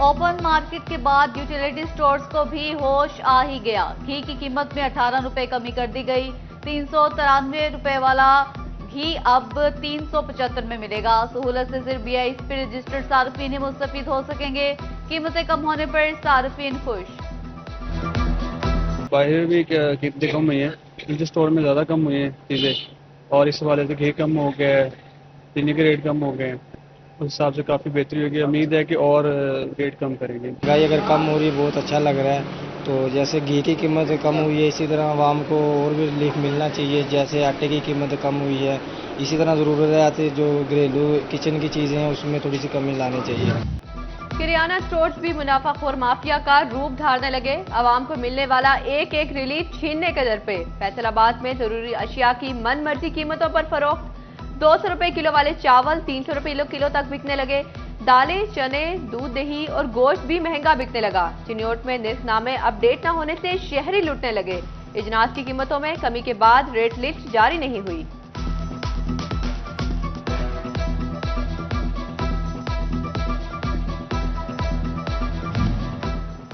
Open market के बाद utility stores को भी होश आ ही गया। घी की कीमत में 18 रुपए कमी कर दी गई। 393 रुपए वाला घी अब 375 में मिलेगा। सहूलत से सिर्फ BIS रजिस्टर्ड सार्फिन ही मुस्तफीद हो सकेंगे। कीमतें कम होने पर सार्फिन खुश। बाहर भी कीमतें कम हुई हैं, यूटिलिटी स्टोर में ज़्यादा कम हुई हैं चीज़ें, और इस वाले से घी कम हो गया है, चीनी के रेट कम हो गए हैं। उस हिसाब से काफ़ी बेहतरी होगी। उम्मीद है कि और रेट कम करेंगे। महंगाई अगर कम हो रही है बहुत अच्छा लग रहा है। तो जैसे घी की कीमत कम हुई है, इसी तरह आवाम को और भी रिलीफ मिलना चाहिए। जैसे आटे की कीमत कम हुई है, इसी तरह ज़रूरत जो घरेलू किचन की चीज़ें हैं उसमें थोड़ी सी कमी लानी चाहिए। किराना स्टोर्स भी मुनाफाखोर माफिया का रूप धारने लगे। आवाम को मिलने वाला एक एक रिलीफ छीनने के दर पे फैसलाबाद में जरूरी अशिया की मनमर्जी कीमतों पर फरोख्त। 200 रुपए किलो वाले चावल 300 रुपए किलो तक बिकने लगे। दालें, चने, दूध, दही और गोश्त भी महंगा बिकने लगा। चिन्योट में निर्खनामे अपडेट न होने से शहरी लुटने लगे। इजनास की कीमतों में कमी के बाद रेट लिस्ट जारी नहीं हुई।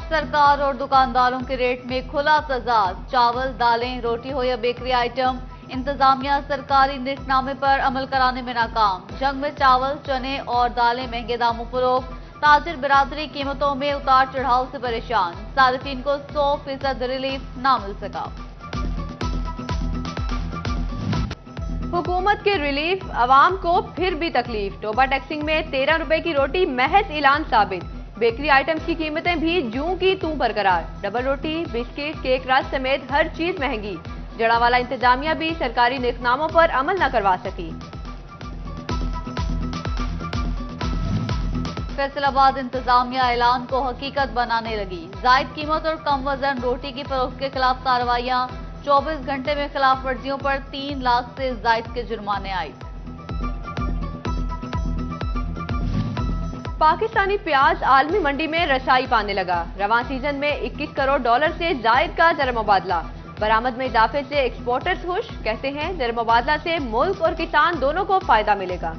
सरकार और दुकानदारों के रेट में खुला तजाद। चावल, दालें, रोटी हो या बेकरी आइटम, इंतजामिया सरकारी निर्खनामे पर अमल कराने में नाकाम। जंग में चावल, चने और दालें महंगे दामों फरोख्त। ताजिर बिरादरी कीमतों में उतार चढ़ाव से परेशान। सार्फिन को 100% रिलीफ ना मिल सका। हुकूमत के रिलीफ, आवाम को फिर भी तकलीफ। टोबा टैक्सिंग में 13 रुपए की रोटी महज ऐलान साबित। बेकरी आइटम्स की कीमतें भी जूं की तूं बरकरार। डबल रोटी, बिस्किट, केक रस समेत हर चीज महंगी। जड़ावाला इंतजामिया भी सरकारी निर्खनामों पर अमल न करवा सकी। फैसलाबाद इंतजामिया ऐलान को हकीकत बनाने लगी। जायद कीमत और कम वजन रोटी की फरोख्त के खिलाफ कार्रवाइयां। 24 घंटे में खिलाफ वर्जियों पर 3 लाख से जायद के जुर्माने आए। पाकिस्तानी प्याज आलमी मंडी में रसाई पाने लगा। रवां सीजन में $21 करोड़ से जायद का जर मुबादला। बरामद में इजाफे से एक्सपोर्टर्स खुश। कहते हैं जर मुबादला से मुल्क और किसान दोनों को फायदा मिलेगा।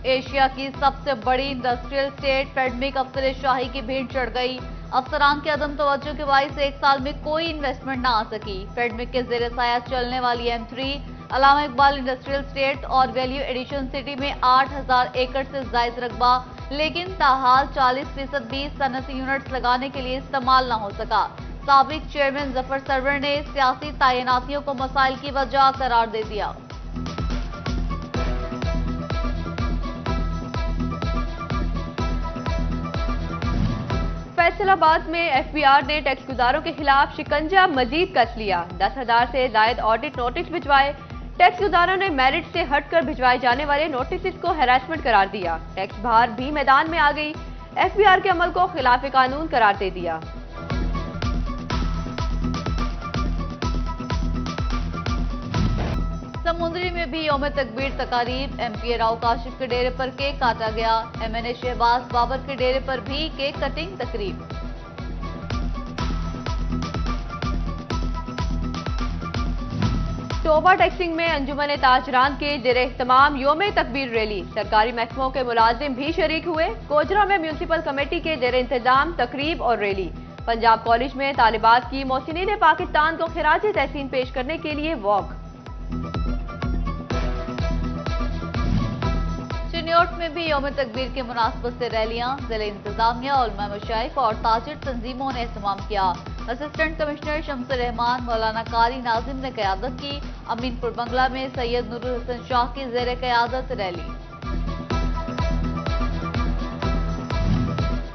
एशिया की सबसे बड़ी इंडस्ट्रियल स्टेट फेडमिक अफसर शाही की भीड़ चढ़ गई। अफसरान के अदम तवज्जो के बाइस एक साल में कोई इन्वेस्टमेंट ना आ सकी। फेडमिक के जेर साया चलने वाली M3 Allama Iqbal industrial state और वैल्यू एडिशन सिटी में 8000 एकड़ से जायद रकबा, लेकिन ताहाल 40% भी सनती यूनिट्स लगाने के लिए इस्तेमाल न हो सका। साबिक चेयरमैन जफर सरवर ने सियासी तैनातियों को मसाइल की वजह करार दे दिया। फैसलाबाद में FBR ने टैक्स गुजारों के खिलाफ शिकंजा मजीद कस लिया। 10,000 से जायद ऑडिट नोटिस भिजवाए। टैक्स गुजारों ने मेरिट से हटकर भिजवाए जाने वाले नोटिस को हैरेसमेंट करार दिया। टैक्स बार भी मैदान में आ गई। FBR के अमल को खिलाफ कानून करार दे दिया। समुद्री में भी यौम तकबीर तकारीब। MP राव काशिफ के डेरे पर केक काटा गया। MNA शहबाज बाबर के डेरे पर भी केक कटिंग तकरीब। टोबा टैक्सिंग में अंजुमन ताजरान के जेर इख्तिमाम यौम तकबीर रैली। सरकारी महकमों के मुलाजिम भी शरीक हुए। कोजरा में म्यूनसिपल कमेटी के जेर इंतजाम तकरीब और रैली। पंजाब कॉलेज में तालिबात की मोहसिनीन पाकिस्तान को खिराज तहसीन पेश करने के लिए वॉक। चिन्योट में भी यौम तकबीर के मुनासबत से रैलियां। जिले इंतजामिया, उलमा मशाइख और ताजिर तंजीमों ने एहतमाम किया। असिस्टेंट कमिश्नर शम्सुर रहमान, मौलाना कारी नाजिम ने क़यादत की। अमीनपुर बंगला में सैयद नूरुल हसन शाह की ज़ेर क़यादत रैली।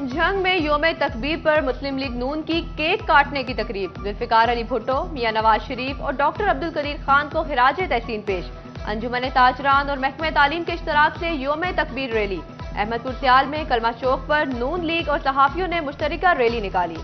झंग में यौम तकबीर पर मुस्लिम लीग नून की केक काटने की तकरीब। जुल्फिकार अली भुट्टो, मियां नवाज शरीफ और डॉक्टर अब्दुल करीर खान को खिराज तहसीन पेश। अंजुमन ताजरान और महकमे तालीम के इश्तराक से यौम तकबीर रैली। अहमदपुर सियाल में कलमा चौक पर नून लीग और सहाफियों ने मुश्तरका रैली निकाली।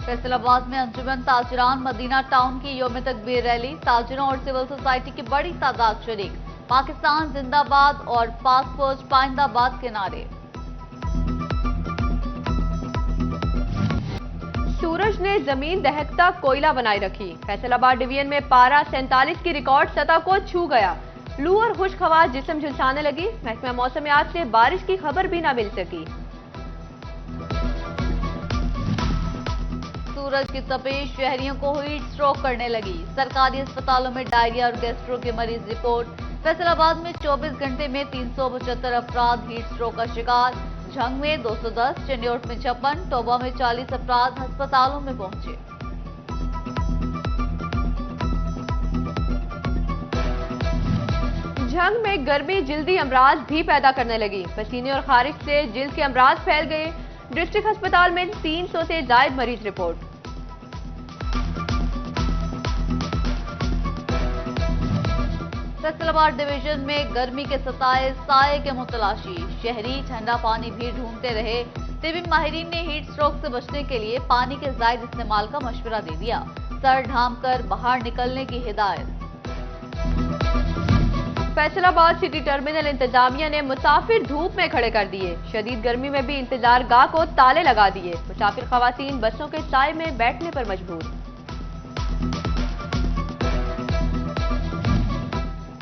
फैसलाबाद में अंजुमन ताजरान मदीना टाउन की यौम तकबीर रैली। ताजरों और सिविल सोसाइटी की बड़ी तादाद शरीक। पाकिस्तान जिंदाबाद और पाक फौज पाइंदाबाद के नारे। सूरज ने जमीन दहकता कोयला बनाए रखी। फैसलाबाद डिवीजन में पारा 47 की रिकॉर्ड सतह को छू गया। लू और खुश्क हवा जिस्म झुलसाने लगी। महकमा मौसमियात से बारिश की खबर भी न मिल सकी। सूरज की तपिश शहरियों को हीट स्ट्रोक करने लगी। सरकारी अस्पतालों में डायरिया और गैस्ट्रो के मरीज रिपोर्ट। फैसलाबाद में 24 घंटे में 375 अफराद हीट स्ट्रोक का शिकार। झंग में 210, चंडियोट में 56, टोबा में 40 अफराद अस्पतालों में पहुंचे। झंग में गर्मी जिल्दी अमराज भी पैदा करने लगी। पसीने और खारिश से जिल्द के अमराज फैल गए। डिस्ट्रिक्ट अस्पताल में 300 से ज्यादा मरीज रिपोर्ट। फैसलाबाद डिवीजन में गर्मी के सताए साए के मुतलाशी। शहरी ठंडा पानी भी ढूंढते रहे। तिबी माहिरीन ने हीट स्ट्रोक से बचने के लिए पानी के जायद इस्तेमाल का मशवरा दे दिया। सर ढांपकर बाहर निकलने की हिदायत। फैसलाबाद सिटी टर्मिनल इंतजामिया ने मुसाफिर धूप में खड़े कर दिए। शदीद गर्मी में भी इंतजार गाह को ताले लगा दिए। मुसाफिर खवातीन बसों के साए में बैठने पर मजबूर।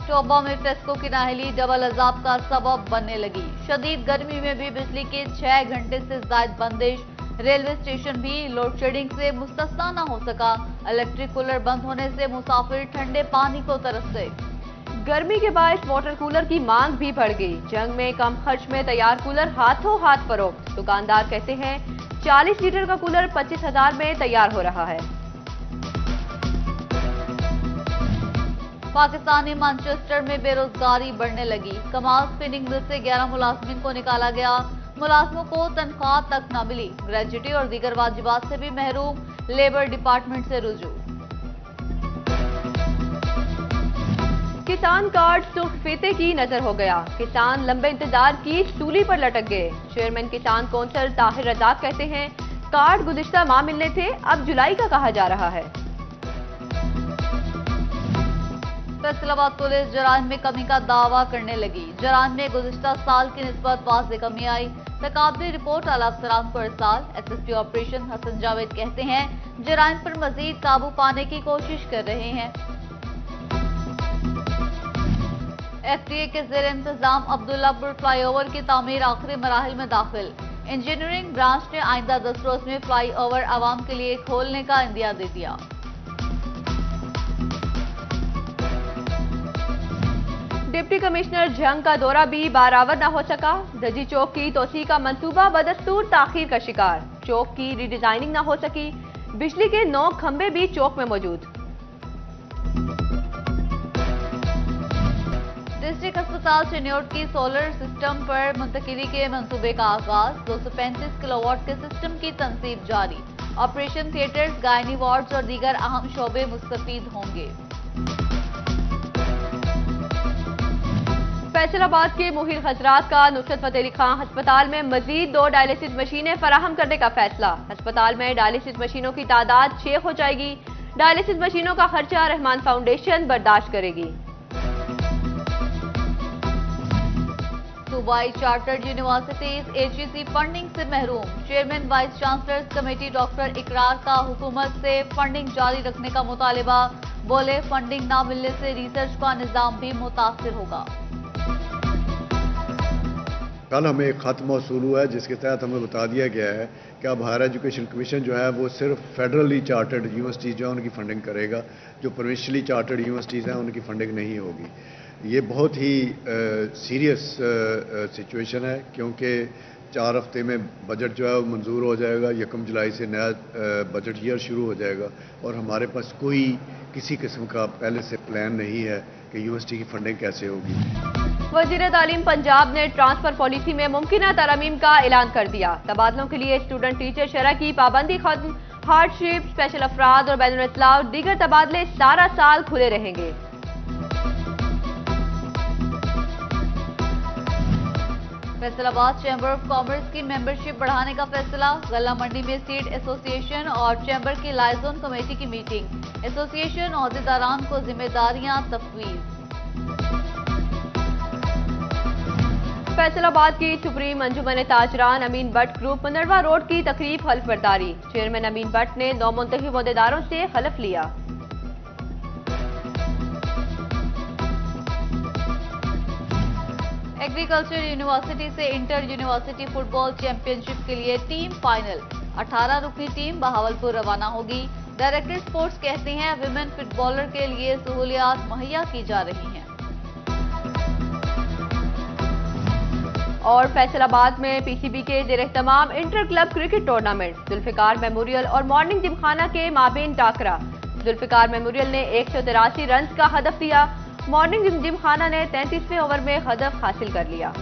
टोबा में फेस्को की नाहली डबल अजाब का सबब बनने लगी। शदीद गर्मी में भी बिजली की 6 घंटे से ज्यादा बंदिश। रेलवे स्टेशन भी लोड शेडिंग से मुस्तस्ना न हो सका। इलेक्ट्रिक कूलर बंद होने से मुसाफिर ठंडे पानी को तरसते। गर्मी के बायस वाटर कूलर की मांग भी बढ़ गई। जंग में कम खर्च में तैयार कूलर हाथों हाथ फरोख्त। दुकानदार कहते हैं 40 लीटर का कूलर 25,000 में तैयार हो रहा है। पाकिस्तानी मैनचेस्टर में बेरोजगारी बढ़ने लगी। कमाल स्पिनिंग मिल से 11 मुलाजमिन को निकाला गया। मुलाजमों को तनख्वाह तक न मिली। ग्रेजुटी और दीगर वाजिबात से भी महरूम। लेबर डिपार्टमेंट से रुजू। किसान कार्ड सुर्ख फीते की नजर हो गया। किसान लंबे इंतजार की सूली पर लटक गए। चेयरमैन किसान कौंसिल ताहिर रजाक कहते हैं कार्ड गुज़िश्ता माह मिलने थे, अब जुलाई का कहा जा रहा है। फैसलाबाद पुलिस जराइम में कमी का दावा करने लगी। जराइम में गुज़िश्ता साल की निस्बत वाज़ेह कमी आई। तकाबली रिपोर्ट आला अफसरान को इरसाल। एसएसपी ऑपरेशन हसन जावेद कहते हैं जराइम पर मजीद काबू पाने की कोशिश कर रहे हैं। एफडीए के जेर इंतजाम अब्दुल्लापुर फ्लाईओवर की तामीर आखिरी मराहिल में दाखिल। इंजीनियरिंग ब्रांच ने आइंदा 10 रोज में फ्लाईओवर आवाम के लिए खोलने का इंदिया दे दिया। डिप्टी कमिश्नर झंग का दौरा भी बारावर न हो सका। दजी चौक की तोसी का मंसूबा बदस्तूर ताखीर का शिकार। चौक की रीडिजाइनिंग न हो सकी। बिजली के 9 खंभे भी चौक में मौजूद। डिस्ट्रिक्ट अस्पताल चिन्योट की सोलर सिस्टम पर मुंतकिली के मंसूबे का आगाज। 235 किलोवाट के सिस्टम की तनसीब जारी। ऑपरेशन थिएटर्स, गायनी वार्ड्स और दीगर अहम शोबे मुस्तफीद होंगे। फैसलाबाद के मुहिर हजरात का नुसरत फतेह अली खां अस्पताल में मजीद 2 डायलिसिस मशीनें फराहम करने का फैसला। अस्पताल में डायलिसिस मशीनों की तादाद 6 हो जाएगी। डायलिसिस मशीनों का खर्चा रहमान फाउंडेशन बर्दाश्त करेगी। सूबाई चार्टर्ड यूनिवर्सिटीज एचईसी फंडिंग से महरूम। Chairman vice chancellors committee doctor Ikrar का हुकूमत से फंडिंग जारी रखने का मुतालिबा। बोले फंडिंग न मिलने से रिसर्च का निजाम भी मुतासिर होगा। कल हमें एक खत मौसूल हुआ है जिसके तहत हमें बता दिया गया है कि अब हायर एजुकेशन कमीशन जो है वो सिर्फ फेडरली चार्टर्ड यूनिवर्सिटीज़ जो है उनकी फंडिंग करेगा। जो प्रोविंशियली चार्टर्ड यूनिवर्सिटीज़ हैं उनकी फंडिंग नहीं होगी। ये बहुत ही सीरियस सिचुएशन है क्योंकि 4 हफ्ते में बजट जो है वो मंजूर हो जाएगा। 1 जुलाई से नया बजट ईयर शुरू हो जाएगा और हमारे पास कोई किसी किस्म का पहले से प्लान नहीं है कि यूनिवर्सिटी की फंडिंग कैसे होगी। वजीर तालीम पंजाब ने ट्रांसफर पॉलिसी में मुमकिना तरमीम का ऐलान कर दिया। तबादलों के लिए स्टूडेंट टीचर शरह की पाबंदी खत्म। हार्डशिप, स्पेशल अफराद और बैनुल इत्तला और दीगर तबादले सारा साल खुले रहेंगे। फैसलाबाद चैम्बर ऑफ कॉमर्स की मेंबरशिप बढ़ाने का फैसला। गल्ला मंडी में सीड एसोसिएशन और चैम्बर की लाइजोन कमेटी की मीटिंग। एसोसिएशन ओहदेदारान को जिम्मेदारियां तफवीज। फैसलाबाद की सुप्रीम अंजुमन ताजरान अमीन भट्ट ग्रुप मुनरवा रोड की तकरीब हल्फ बर्दारी। चेयरमैन अमीन भट्ट ने 9 मुंतखब अहदेदारों से हलफ लिया। एग्रीकल्चर यूनिवर्सिटी से इंटर यूनिवर्सिटी फुटबॉल चैंपियनशिप के लिए टीम फाइनल। 18 रुकनी टीम बहावलपुर रवाना होगी। डायरेक्टर स्पोर्ट्स कहते हैं विमेन फुटबॉलर के लिए सहूलियात मुहैया की जा रही हैं। और फैसलाबाद में पीसीबी के ज़ेर-ए-एहतमाम inter club cricket tournament Zulfiqar memorial और मॉर्निंग जिमखाना के माबेन टाकरा। जुल्फिकार मेमोरियल ने 183 रन का हदफ दिया। मॉर्निंग जिमखाना ने 33वें ओवर में हदफ हासिल कर लिया।